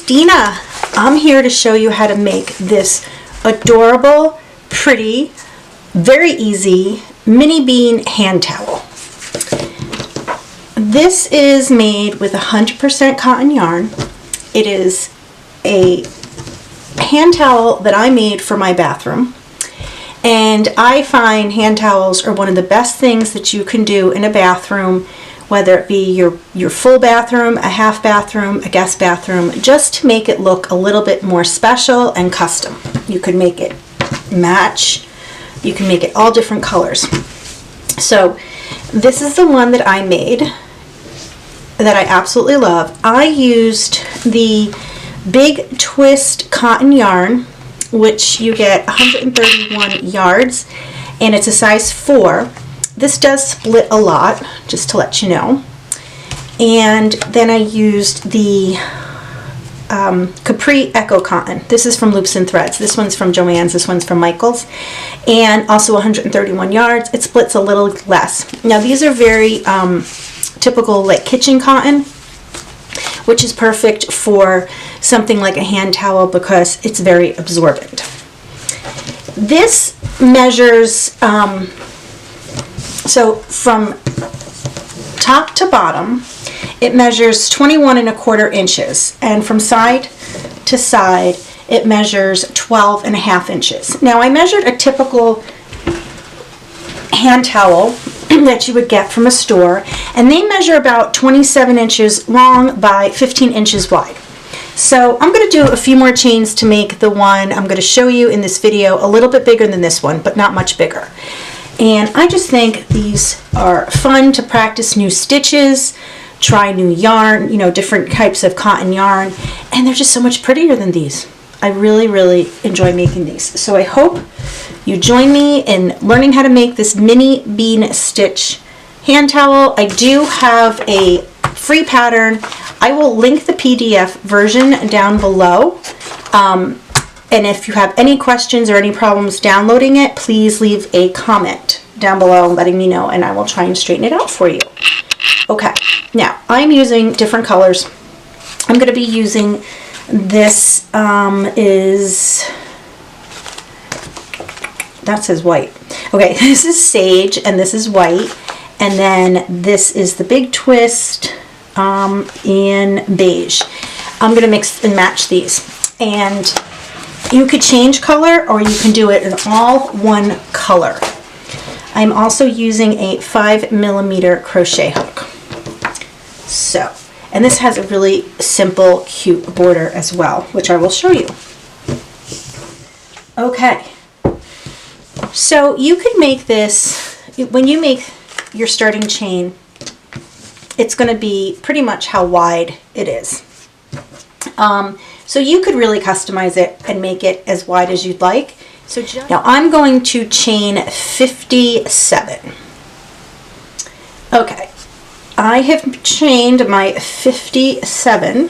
Christina. I'm here to show you how to make this adorable, pretty, very easy mini bean hand towel. This is made with 100% cotton yarn. It is a hand towel that I made for my bathroom. And I find hand towels are one of the best things that you can do in a bathroom, whether it be your full bathroom, a half bathroom, a guest bathroom, just to make it look a little bit more special and custom. You can make it match, you can make it all different colors. So this is the one that I made that I absolutely love. I used the Big Twist cotton yarn, which you get 131 yards, and it's a size 4. This does split a lot, just to let you know. And then I used the Capri Echo Cotton. This is from Loops and Threads. This one's from Joann's, this one's from Michael's. And also 131 yards. It splits a little less. Now these are very typical like kitchen cotton, which is perfect for something like a hand towel because it's very absorbent. This measures, so from top to bottom, it measures 21¼ inches, and from side to side, it measures 12½ inches. Now I measured a typical hand towel that you would get from a store, and they measure about 27 inches long by 15 inches wide. So I'm going to do a few more chains to make the one I'm going to show you in this video a little bit bigger than this one, but not much bigger. And I just think these are fun to practice new stitches, try new yarn, you know, different types of cotton yarn, and they're just so much prettier than these. I really, really enjoy making these. So I hope you join me in learning how to make this mini bean stitch hand towel. I do have a free pattern. I will link the PDF version down below. And if you have any questions or any problems downloading it, please leave a comment down below letting me know, and I will try and straighten it out for you. Okay, now I'm using different colors. I'm going to be using this that says white. Okay, this is sage and this is white, and then this is the Big Twist in beige. I'm going to mix and match these, and you could change color or you can do it in all one color. I'm also using a 5mm crochet hook. So, and this has a really simple, cute border as well, which I will show you. Okay, so you could make this, when you make your starting chain, it's going to be pretty much how wide it is. So you could really customize it and make it as wide as you'd like. So now I'm going to chain 57. Okay, I have chained my 57,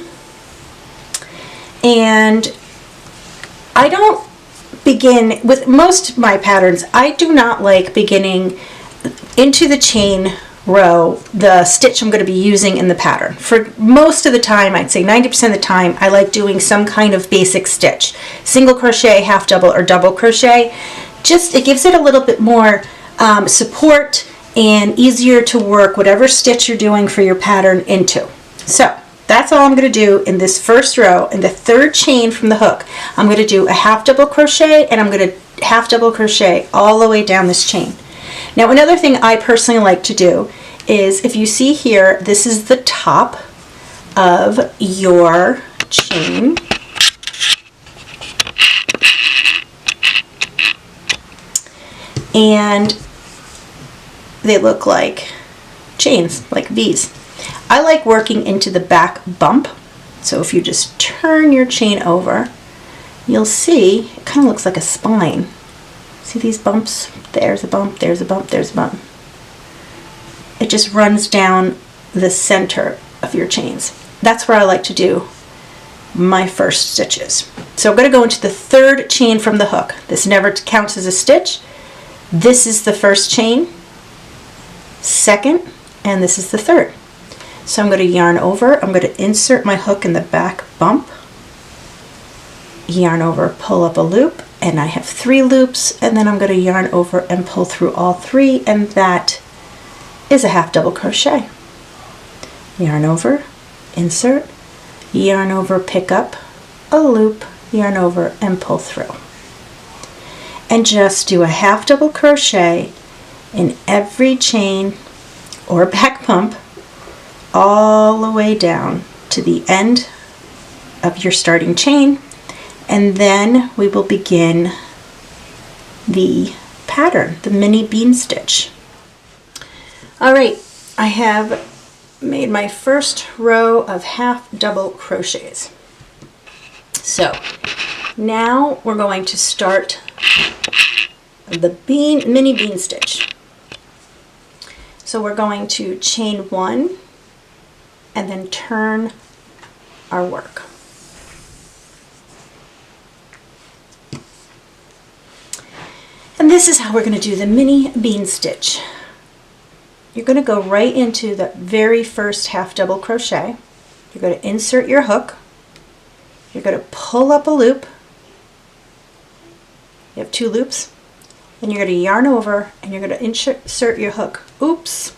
and I don't begin with most of my patterns. I do not like beginning into the chain row the stitch I'm going to be using in the pattern. For most of the time, I'd say 90% of the time, I like doing some kind of basic stitch. Single crochet, half double, or double crochet. Just, it gives it a little bit more support and easier to work whatever stitch you're doing for your pattern into. So that's all I'm going to do in this first row. In the third chain from the hook, I'm going to do a half double crochet, and I'm going to half double crochet all the way down this chain. Now another thing I personally like to do is, if you see here, this is the top of your chain. And they look like chains, like V's. I like working into the back bump. So if you just turn your chain over, you'll see it kind of looks like a spine. See these bumps? There's a bump, there's a bump, there's a bump. It just runs down the center of your chains. That's where I like to do my first stitches. So I'm going to go into the third chain from the hook. This never counts as a stitch. This is the first chain, second, and this is the third. So I'm going to yarn over, I'm going to insert my hook in the back bump, yarn over, pull up a loop, and I have 3 loops, and then I'm going to yarn over and pull through all 3, and that is a half double crochet. Yarn over, insert, yarn over, pick up a loop, yarn over and pull through. And just do a half double crochet in every chain or back pump all the way down to the end of your starting chain, and then we will begin the pattern, the mini bean stitch. All right, I have made my first row of half double crochets. So now we're going to start the mini bean stitch. So we're going to chain 1 and then turn our work. And this is how we're going to do the mini bean stitch. You're going to go right into the very first half double crochet. You're going to insert your hook. You're going to pull up a loop. You have 2 loops. Then you're going to yarn over and you're going to insert your hook. Oops.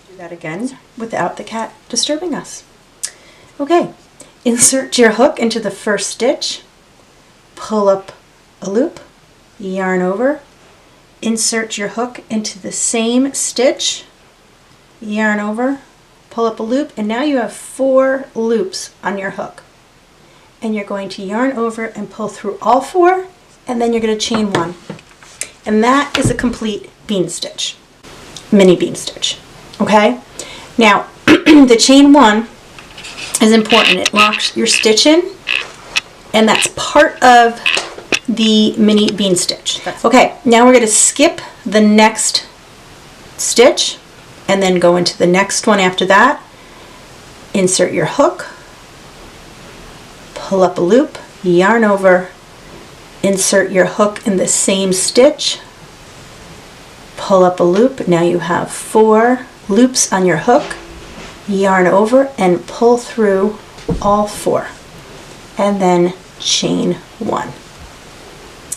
Do that again without the cat disturbing us. Okay. Insert your hook into the first stitch. Pull up a loop. Yarn over. Insert your hook into the same stitch. Yarn over. Pull up a loop. And now you have 4 loops on your hook. And you're going to yarn over and pull through all 4, and then you're going to chain 1. And that is a complete bean stitch, mini bean stitch. Okay? Now, the chain 1 is important. It locks your stitch in, and that's part of the mini bean stitch. Okay, now we're going to skip the next stitch and then go into the next one after that. Insert your hook. Pull up a loop, yarn over, insert your hook in the same stitch, pull up a loop. Now you have 4 loops on your hook, yarn over and pull through all 4, and then chain 1.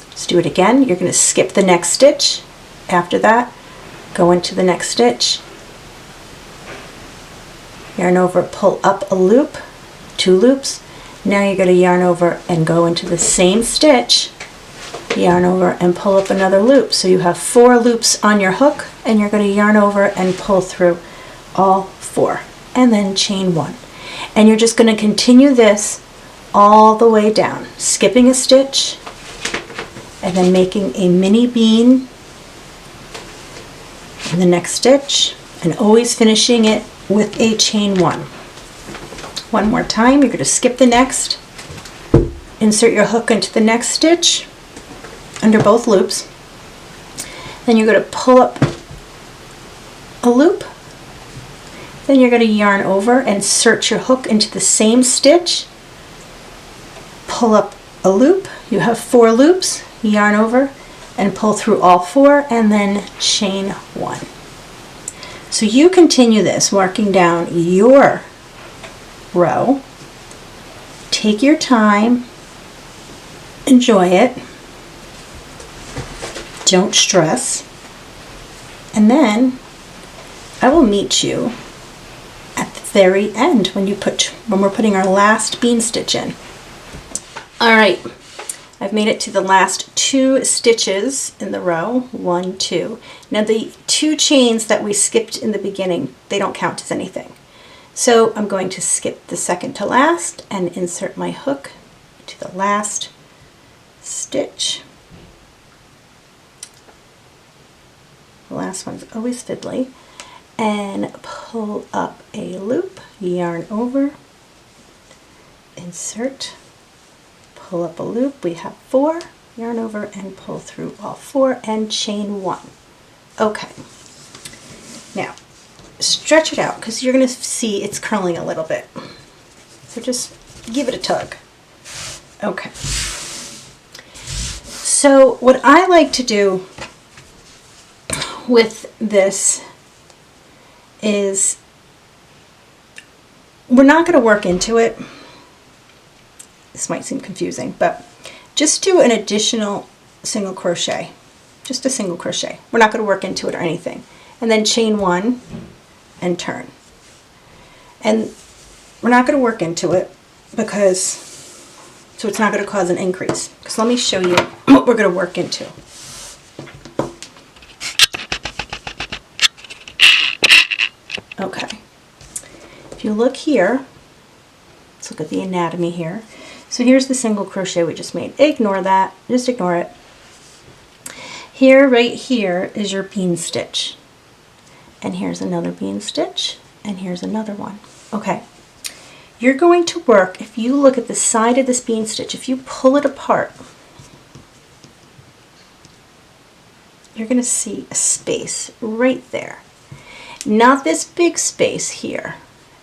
Let's do it again. You're going to skip the next stitch. After that, go into the next stitch, yarn over, pull up a loop, 2 loops. Now you're going to yarn over and go into the same stitch, yarn over and pull up another loop. So you have 4 loops on your hook, and you're going to yarn over and pull through all 4, and then chain 1. And you're just going to continue this all the way down, skipping a stitch and then making a mini bean in the next stitch, and always finishing it with a chain 1. One more time, you're going to skip the next, insert your hook into the next stitch under both loops, then you're going to pull up a loop, then you're going to yarn over and insert your hook into the same stitch, pull up a loop, you have 4 loops, yarn over and pull through all 4, and then chain 1. So you continue this, working down your row. Take your time, enjoy it, don't stress, and then I will meet you at the very end when we're putting our last bean stitch in. All right, I've made it to the last 2 stitches in the row, 1, 2. Now the 2 chains that we skipped in the beginning, they don't count as anything. So I'm going to skip the second to last and insert my hook to the last stitch. The last one's always fiddly. And pull up a loop, yarn over, insert, pull up a loop. We have 4, yarn over and pull through all 4 and chain 1. Okay. Now, stretch it out because you're going to see it's curling a little bit. So just give it a tug. Okay. So what I like to do with this is we're not going to work into it. This might seem confusing, but just do an additional single crochet, just a single crochet. We're not going to work into it or anything. And then chain 1 and turn. And we're not going to work into it because, so it's not going to cause an increase. Because let me show you what we're going to work into. Okay. If you look here, let's look at the anatomy here. So here's the single crochet we just made. Ignore that, just ignore it. Here, right here is your bean stitch. And here's another bean stitch, and here's another one. Okay. You're going to work, if you look at the side of this bean stitch, if you pull it apart, you're going to see a space right there. Not this big space here.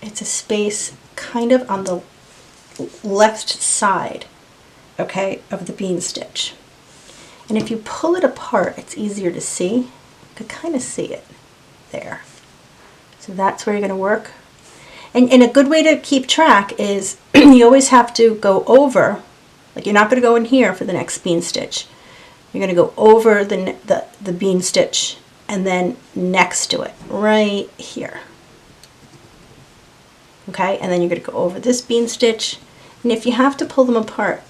It's a space kind of on the left side, okay, of the bean stitch. And if you pull it apart, it's easier to see. You can kind of see it there. So that's where you're going to work. And a good way to keep track is you always have to go over, like you're not going to go in here for the next bean stitch. You're going to go over the bean stitch and then next to it, right here. Okay, and then you're going to go over this bean stitch. And if you have to pull them apart,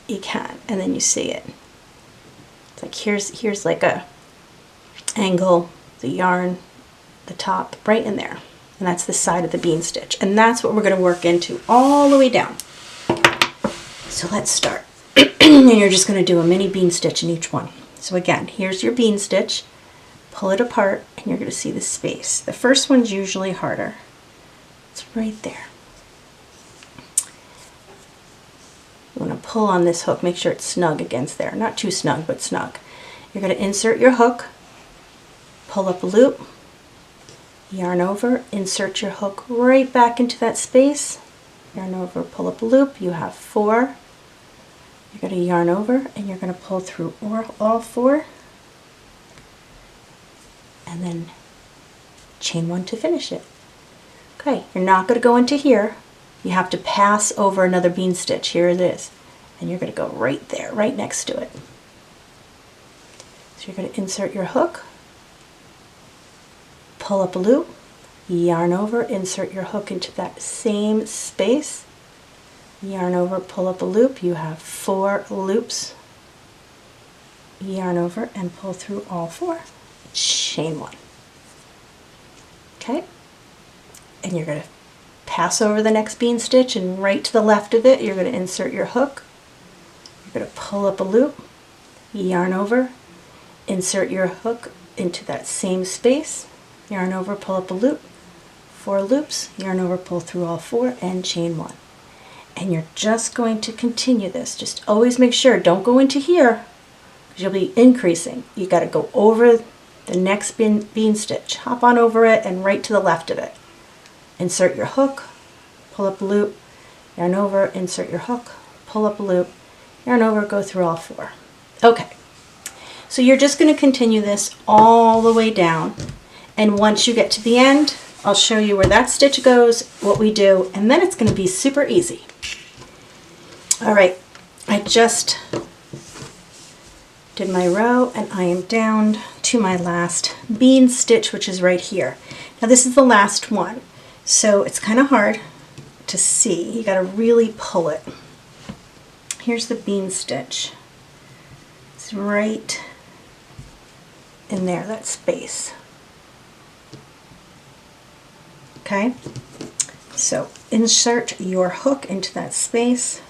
you can, and then you see it. It's like here's like a angle, the yarn, the top, right in there. And that's the side of the bean stitch. And that's what we're going to work into all the way down. So let's start. And you're just going to do a mini bean stitch in each one. So again, here's your bean stitch. Pull it apart and you're going to see the space. The first one's usually harder. It's right there. You want to pull on this hook, make sure it's snug against there. Not too snug, but snug. You're going to insert your hook, pull up a loop, yarn over, insert your hook right back into that space, yarn over, pull up a loop. You have 4. You're going to yarn over and you're going to pull through all 4 and then chain 1 to finish it. Okay, you're not going to go into here. You have to pass over another bean stitch. Here it is. And you're going to go right there, right next to it. So you're going to insert your hook, pull up a loop, yarn over, insert your hook into that same space, yarn over, pull up a loop. You have 4 loops, yarn over and pull through all 4, chain 1. Okay, and you're going to pass over the next bean stitch and right to the left of it you're going to insert your hook. You're going to pull up a loop, yarn over, insert your hook into that same space, yarn over, pull up a loop, 4 loops, yarn over, pull through all 4 and chain 1. And you're just going to continue this. Just always make sure, don't go into here because you'll be increasing. You got to go over the next bean stitch, hop on over it and right to the left of it. Insert your hook, pull up a loop, yarn over, insert your hook, pull up a loop, yarn over, go through all 4. Okay, so you're just going to continue this all the way down, and once you get to the end, I'll show you where that stitch goes, what we do, and then it's going to be super easy. All right, I just did my row and I am down to my last bean stitch, which is right here. Now this is the last one. So it's kind of hard to see. You got to really pull it. Here's the bean stitch. It's right in there, that space. Okay? So insert your hook into that space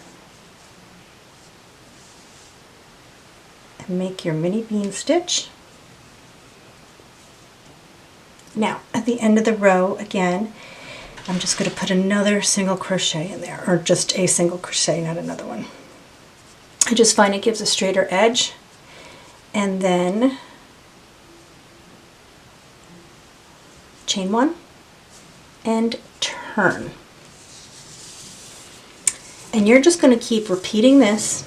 and make your mini bean stitch. Now, at the end of the row, again, I'm just going to put another single crochet in there, or just a single crochet, not another one. I just find it gives a straighter edge. And then chain 1 and turn. And you're just going to keep repeating this,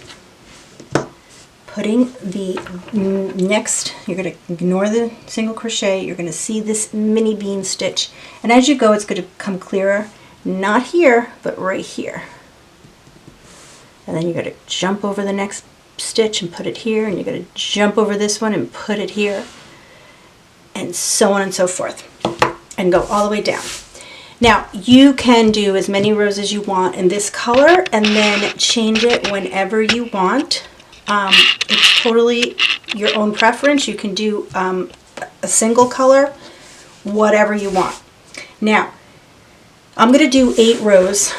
putting the next, you're going to ignore the single crochet, you're going to see this mini bean stitch, and as you go it's going to become clearer, not here, but right here. and then you're going to jump over the next stitch and put it here, and you're going to jump over this one and put it here, and so on and so forth, and go all the way down. Now you can do as many rows as you want in this color and then change it whenever you want. It's totally your own preference. You can do a single color, whatever you want. Now I'm going to do 8 rows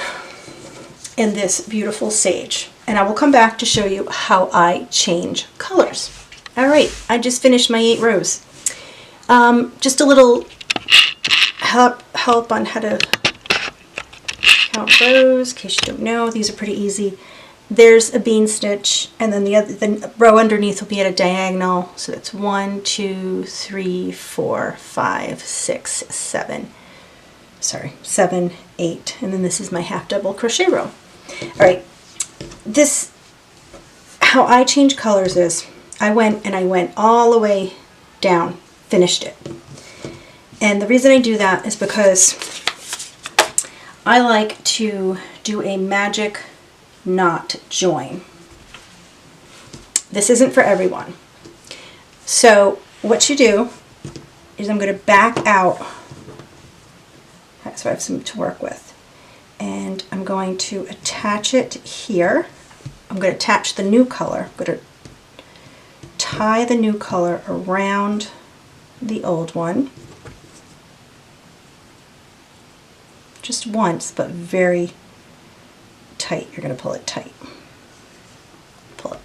in this beautiful sage, and I will come back to show you how I change colors. All right, I just finished my 8 rows. Just a little help on how to count rows, in case you don't know. These are pretty easy. There's a bean stitch, and then the row underneath will be at a diagonal. So it's 1, 2, 3, 4, 5, 6, 7. Sorry, 7, 8, and then this is my half double crochet row. All right, this, how I change colors is I went all the way down, finished it. And the reason I do that is because I like to do a magic knot join. This isn't for everyone. So what you do is I'm going to back out, so I have some to work with, and I'm going to attach it here. I'm going to attach the new color. I'm going to tie the new color around the old one. Just once, but very tight. You're going to pull it tight. Pull it.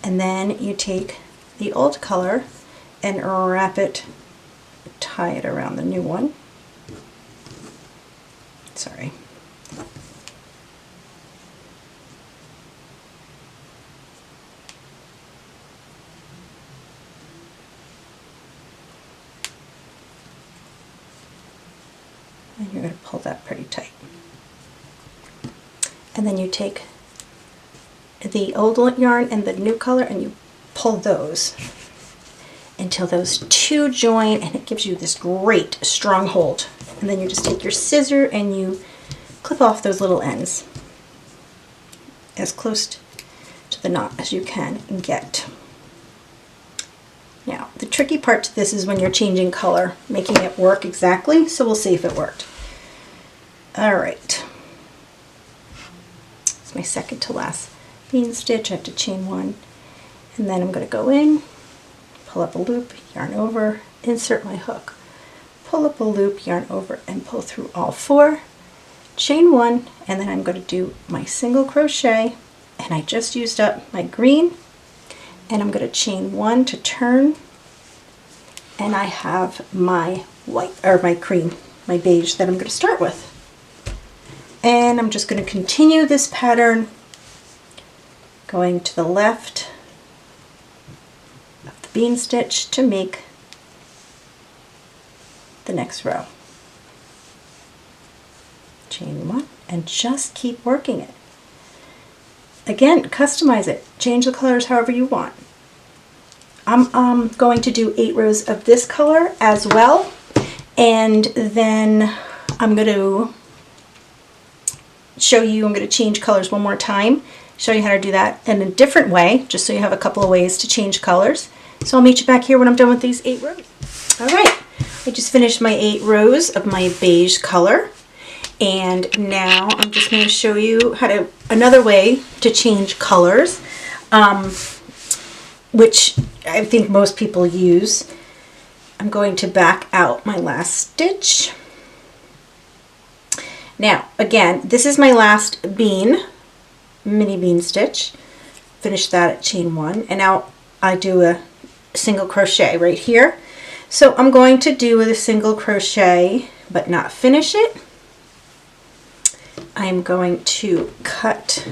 And then you take the old color and wrap it, tie it around the new one. Sorry. And you're going to pull that pretty tight. And then you take the old yarn and the new color and you pull those until those two join, and it gives you this great strong hold. And then you just take your scissor and you clip off those little ends as close to the knot as you can get. Now, the tricky part to this is when you're changing color, making it work exactly, so we'll see if it worked. All right. It's my second to last bean stitch. I have to chain 1, and then I'm going to go in, pull up a loop, yarn over, insert my hook, pull up a loop, yarn over, and pull through all 4, chain 1, and then I'm going to do my single crochet, and I just used up my green, and I'm going to chain 1 to turn, and I have my white, or my cream, my beige that I'm going to start with. And I'm just going to continue this pattern going to the left of the bean stitch to make the next row. Chain 1 and just keep working it. Again, customize it. Change the colors however you want. I'm going to do 8 rows of this color as well, and then I'm going to show you, I'm going to change colors one more time, show you how to do that in a different way, just so you have a couple of ways to change colors. So I'll meet you back here when I'm done with these 8 rows. All right, I just finished my 8 rows of my beige color, and now I'm just going to show you how to, another way to change colors, which I think most people use. I'm going to back out my last stitch. Now, again, this is my last bean, mini bean stitch. Finish that at chain 1, and now I do a single crochet right here. So I'm going to do a single crochet, but not finish it. I'm going to cut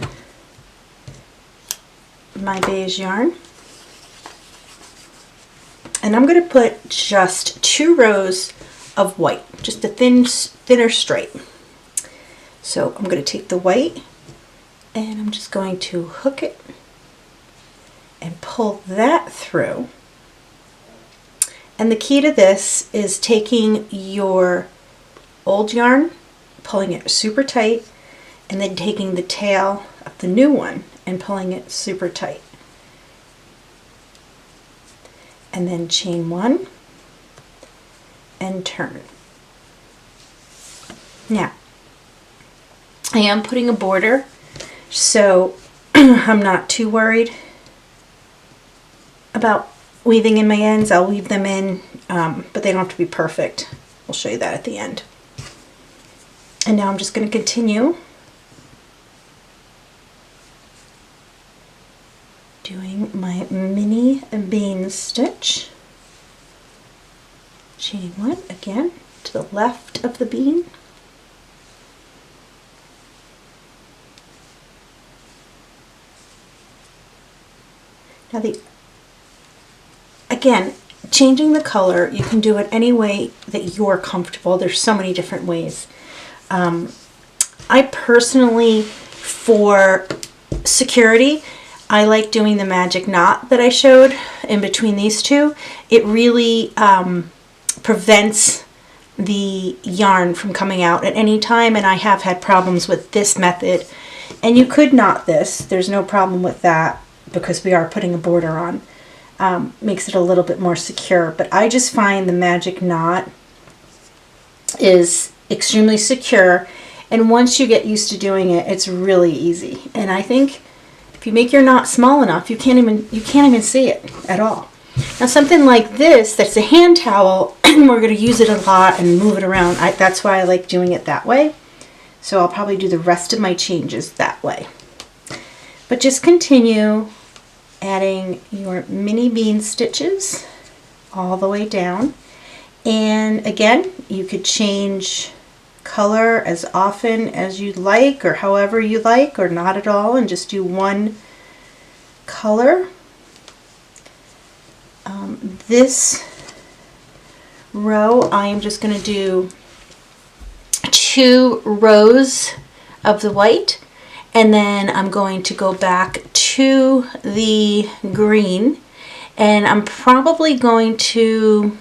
my beige yarn, and I'm going to put just 2 rows of white, just a thinner stripe. So I'm going to take the white and I'm just going to hook it and pull that through. And the key to this is taking your old yarn, pulling it super tight, and then taking the tail of the new one and pulling it super tight. And then chain 1 and turn. Now, I am putting a border, so I'm not too worried about weaving in my ends. I'll weave them in, but they don't have to be perfect. We'll show you that at the end. And now I'm just going to continue doing my mini bean stitch. Chaining 1 again to the left of the bean. Now again, changing the color, you can do it any way that you're comfortable. There's so many different ways. I personally, for security, I like doing the magic knot that I showed in between these two. It really prevents the yarn from coming out at any time, and I have had problems with this method. And you could knot this, there's no problem with that, because we are putting a border on. Makes it a little bit more secure, but I just find the magic knot is extremely secure, and once you get used to doing it, it's really easy. And I think if you make your knot small enough, you can't even see it at all. Now something like this, that's a hand towel, and we're going to use it a lot and move it around. That's why I like doing it that way. So I'll probably do the rest of my changes that way. But just continue adding your mini bean stitches all the way down. And again, you could change color as often as you'd like, or however you like, or not at all, and just do one color. This row, I am just going to do 2 rows of the white, and then I'm going to go back to the green, and I'm probably going to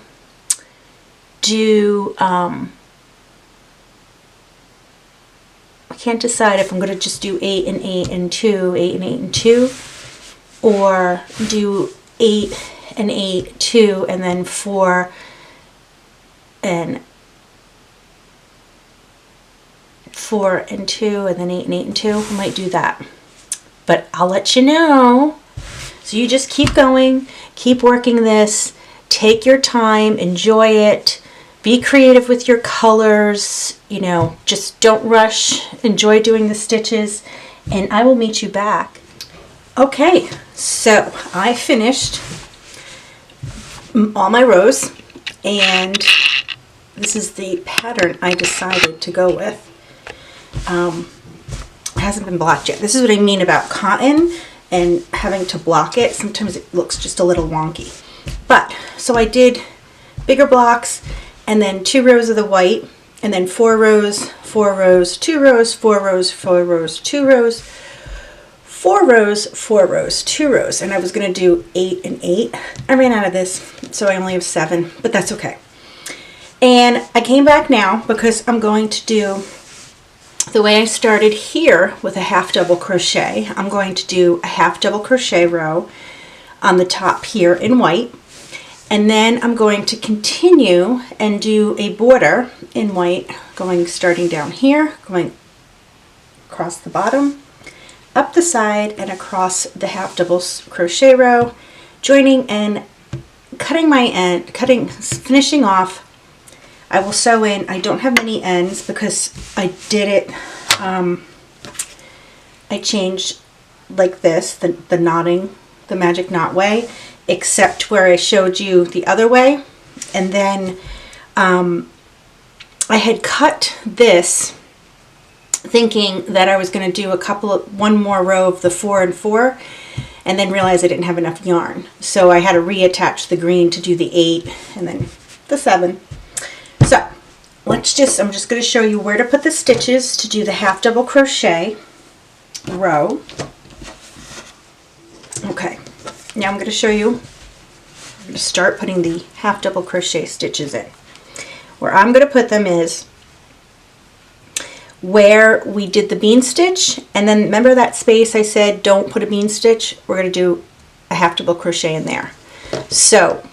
do I can't decide if I'm going to just do 8 and 8 and 2, 8 and 8 and 2, or do 8 and 8, 2, and then 4 and 4 and 2, and then 8 and 8 and 2. I might do that, but I'll let you know. So you just keep going, keep working this, take your time, enjoy it, be creative with your colors, you know, just don't rush, enjoy doing the stitches, and I will meet you back. Okay, so I finished all my rows, and this is the pattern I decided to go with. It hasn't been blocked yet. This is what I mean about cotton and having to block it. Sometimes it looks just a little wonky. But, so I did bigger blocks, and then 2 rows of the white, and then 4 rows, 4 rows, 2 rows, 4 rows, 4 rows, 2 rows, 4 rows, 4 rows, 2 rows. And I was going to do 8 and 8. I ran out of this, so I only have 7, but that's okay. And I came back now because I'm going to do the way I started here with a half double crochet. I'm going to do a half double crochet row on the top here in white, and then I'm going to continue and do a border in white, starting down here, going across the bottom, up the side, and across the half double crochet row, joining and cutting my end, finishing off. I will sew in. I don't have many ends because I did it, I changed like this, the knotting, the magic knot way, except where I showed you the other way. And then I had cut this thinking that I was going to do one more row of the 4 and 4, and then realized I didn't have enough yarn. So I had to reattach the green to do the 8 and then the 7. So I'm just going to show you where to put the stitches to do the half double crochet row. Okay, now I'm going to show you, I'm going to start putting the half double crochet stitches in. Where I'm going to put them is where we did the bean stitch, and then remember that space I said don't put a bean stitch? We're going to do a half double crochet in there. So,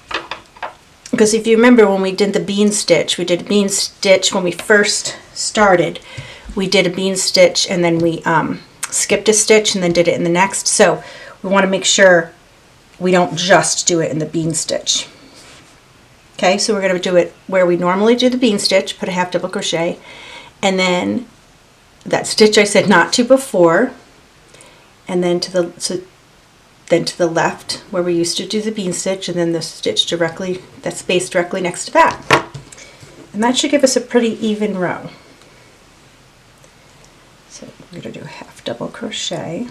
because if you remember when we did the bean stitch, we did a bean stitch when we first started. We did a bean stitch and then we skipped a stitch and then did it in the next. So we want to make sure we don't just do it in the bean stitch. Okay, so we're going to do it where we normally do the bean stitch, put a half double crochet, and then that stitch I said not to before, and then to the left where we used to do the bean stitch, and then the stitch directly, that space directly next to that. And that should give us a pretty even row. So we're going to do a half double crochet.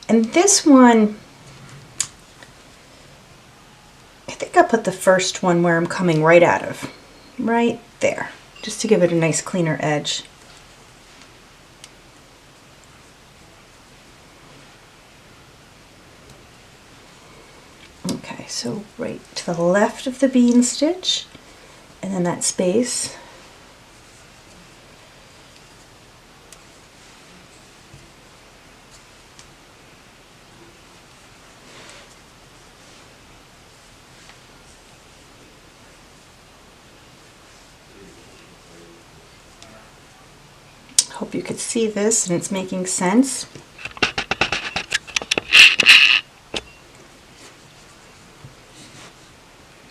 And this one, I think I put the first one where I'm coming right out of, right there, just to give it a nice cleaner edge. Okay, so right to the left of the bean stitch, and then that space. Hope you could see this and it's making sense.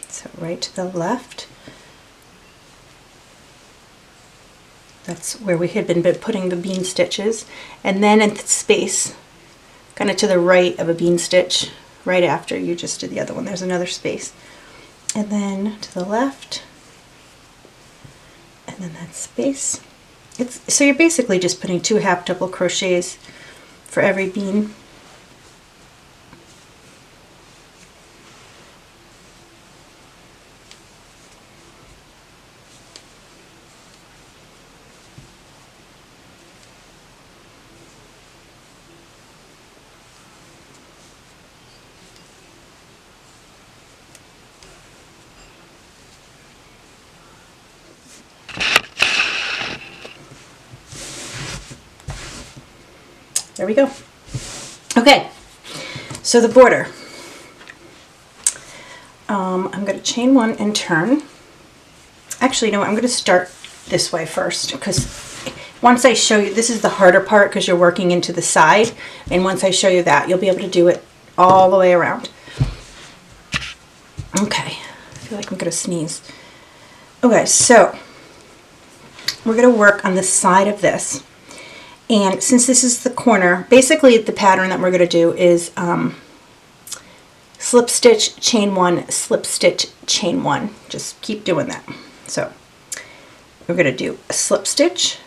So right to the left. That's where we had been putting the bean stitches. And then in the space, kind of to the right of a bean stitch, right after you just did the other one, there's another space. And then to the left, and then that space. So you're basically just putting 2 half double crochets for every bean. There we go. Okay, so the border. I'm going to chain 1 and turn. Actually, you know what? I'm going to start this way first, because once I show you, this is the harder part because you're working into the side, and once I show you that, you'll be able to do it all the way around. Okay, I feel like I'm going to sneeze. Okay, so we're going to work on the side of this. And since this is the corner, basically the pattern that we're going to do is slip stitch, chain 1, slip stitch, chain 1. Just keep doing that. So we're going to do a slip stitch,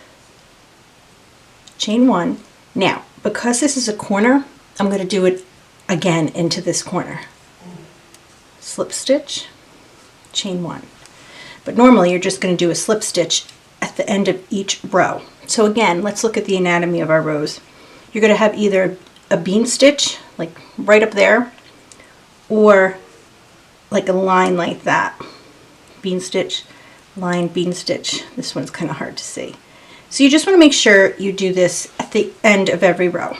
chain 1. Now, because this is a corner, I'm going to do it again into this corner. Slip stitch, chain 1. But normally you're just going to do a slip stitch at the end of each row. So again, let's look at the anatomy of our rows. You're going to have either a bean stitch, like right up there, or like a line like that. Bean stitch, line, bean stitch. This one's kind of hard to see. So you just want to make sure you do this at the end of every row.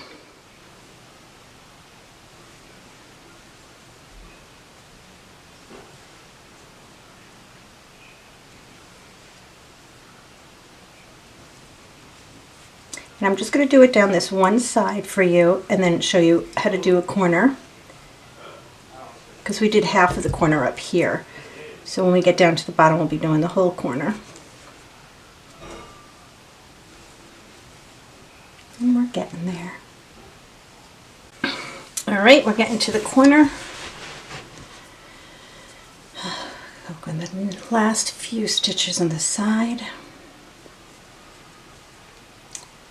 And I'm just going to do it down this one side for you and then show you how to do a corner, because we did half of the corner up here. So when we get down to the bottom, we'll be doing the whole corner. And we're getting there. All right, we're getting to the corner. Open the last few stitches on the side.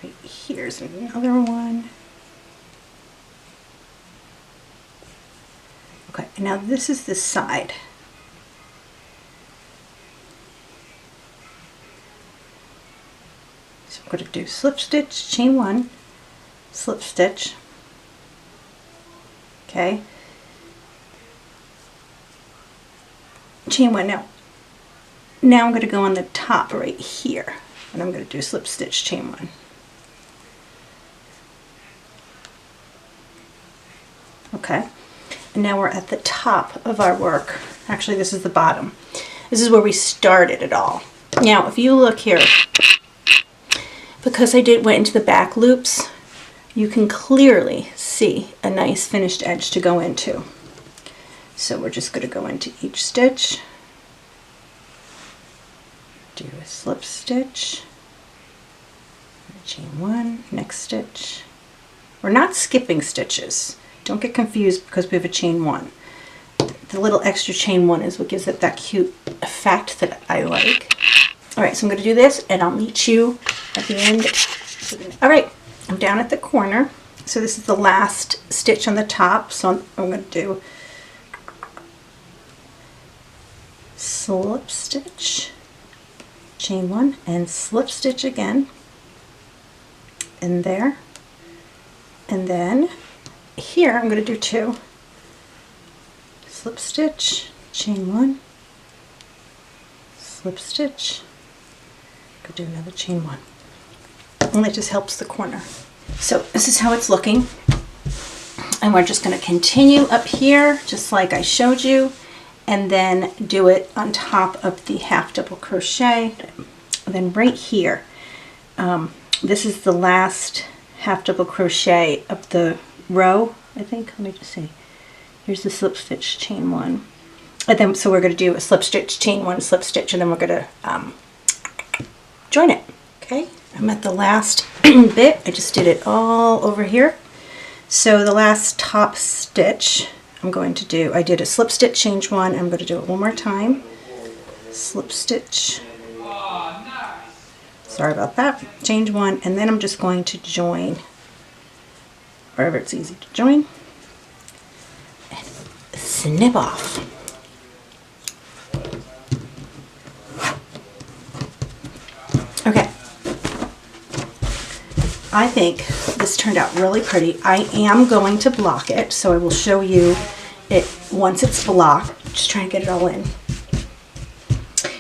Right here's another one. Okay, and now this is the side. So I'm going to do slip stitch, chain 1, slip stitch. Okay. Chain 1 now. Now I'm going to go on the top right here. and I'm going to do slip stitch, chain 1. Okay, and now we're at the top of our work. Actually, this is the bottom. This is where we started it all. Now, if you look here, because I went into the back loops, you can clearly see a nice finished edge to go into. So we're just going to go into each stitch, do a slip stitch, chain 1, next stitch. We're not skipping stitches. Don't get confused because we have a chain 1. The little extra chain 1 is what gives it that cute effect that I like. Alright, so I'm going to do this and I'll meet you at the end. Alright, I'm down at the corner. So this is the last stitch on the top. So I'm going to do slip stitch, chain 1, and slip stitch again. In there. And then here I'm going to do 2. Slip stitch, chain 1, slip stitch, go do another chain 1. And that just helps the corner. So this is how it's looking. And we're just going to continue up here just like I showed you, and then do it on top of the half double crochet. And then right here, this is the last half double crochet of the row, I think. Let me just see. Here's the slip stitch, chain 1. And then, so we're going to do a slip stitch, chain 1, slip stitch, and then we're going to join it. Okay, I'm at the last bit. I just did it all over here. So the last top stitch, I'm going to do, I did a slip stitch, change 1. I'm going to do it one more time. Slip stitch. Sorry about that. Change 1, and then I'm just going to join wherever it's easy to join. And snip off. Okay. I think this turned out really pretty. I am going to block it, so I will show you it once it's blocked. Just trying to get it all in.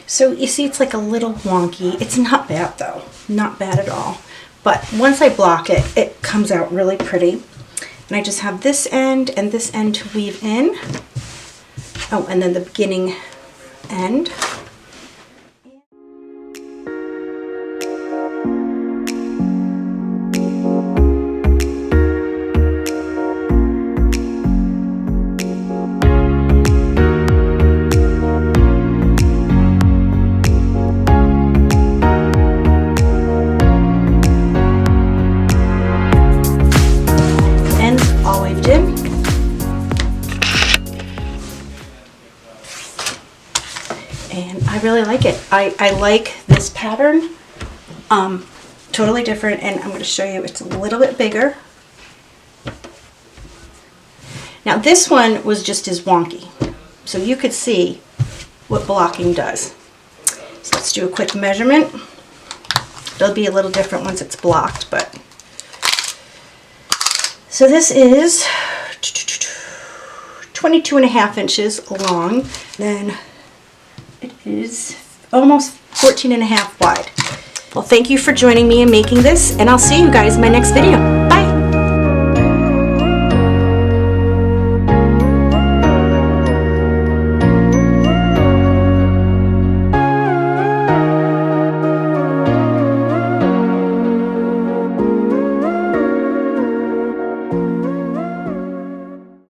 So you see it's like a little wonky. It's not bad though. Not bad at all. But once I block it, it comes out really pretty. And I just have this end and this end to weave in. Oh, and then the beginning end. And I really like it. I like this pattern. Totally different, and I'm going to show you it's a little bit bigger. Now this one was just as wonky, so you could see what blocking does. So let's do a quick measurement. It'll be a little different once it's blocked, but so this is 22.5 inches long. Then it is almost 14.5 wide. Well, thank you for joining me in making this, and I'll see you guys in my next video. Bye.